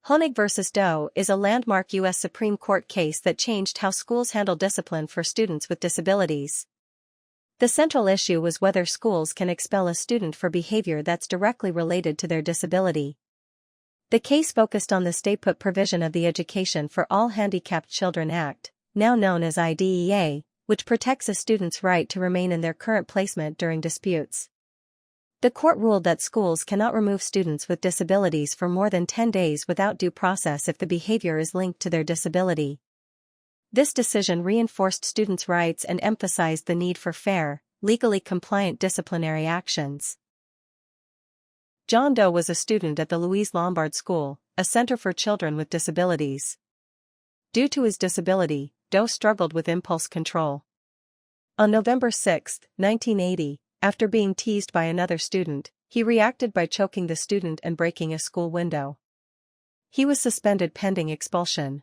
Honig v. Doe is a landmark U.S. Supreme Court case that changed how schools handle discipline for students with disabilities. The central issue was whether schools can expel a student for behavior that's directly related to their disability. The case focused on the stay-put provision of the Education for All Handicapped Children Act, now known as IDEA, which protects a student's right to remain in their current placement during disputes. The court ruled that schools cannot remove students with disabilities for more than 10 days without due process if the behavior is linked to their disability. This decision reinforced students' rights and emphasized the need for fair, legally compliant disciplinary actions. John Doe was a student at the Louise Lombard School, a center for children with disabilities. Due to his disability, Doe struggled with impulse control. On November 6, 1980, after being teased by another student, he reacted by choking the student and breaking a school window. He was suspended pending expulsion.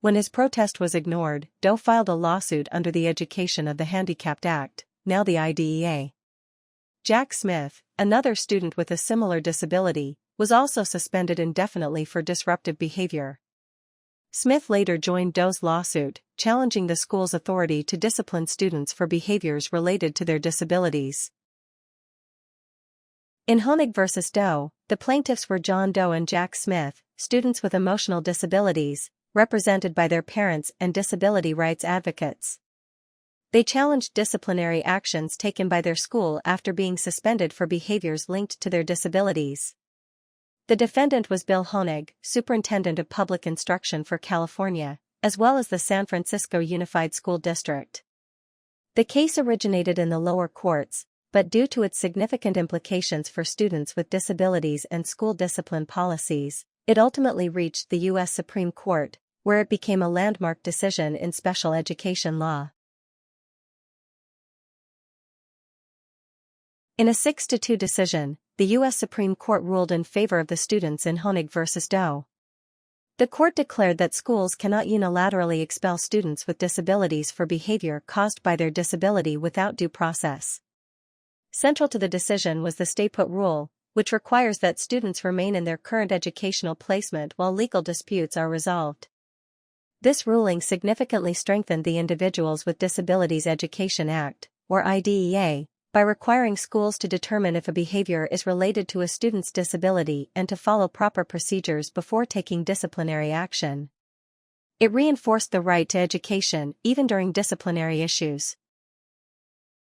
When his protest was ignored, Doe filed a lawsuit under the Education of the Handicapped Act, now the IDEA. Jack Smith, another student with a similar disability, was also suspended indefinitely for disruptive behavior. Smith later joined Doe's lawsuit, challenging the school's authority to discipline students for behaviors related to their disabilities. In Honig v. Doe, the plaintiffs were John Doe and Jack Smith, students with emotional disabilities, represented by their parents and disability rights advocates. They challenged disciplinary actions taken by their school after being suspended for behaviors linked to their disabilities. The defendant was Bill Honig, Superintendent of Public Instruction for California, as well as the San Francisco Unified School District. The case originated in the lower courts, but due to its significant implications for students with disabilities and school discipline policies, it ultimately reached the U.S. Supreme Court, where it became a landmark decision in special education law. In a 6-2 decision, the U.S. Supreme Court ruled in favor of the students in Honig v. Doe. The court declared that schools cannot unilaterally expel students with disabilities for behavior caused by their disability without due process. Central to the decision was the stay-put rule, which requires that students remain in their current educational placement while legal disputes are resolved. This ruling significantly strengthened the Individuals with Disabilities Education Act, or IDEA, by requiring schools to determine if a behavior is related to a student's disability and to follow proper procedures before taking disciplinary action. It reinforced the right to education even during disciplinary issues.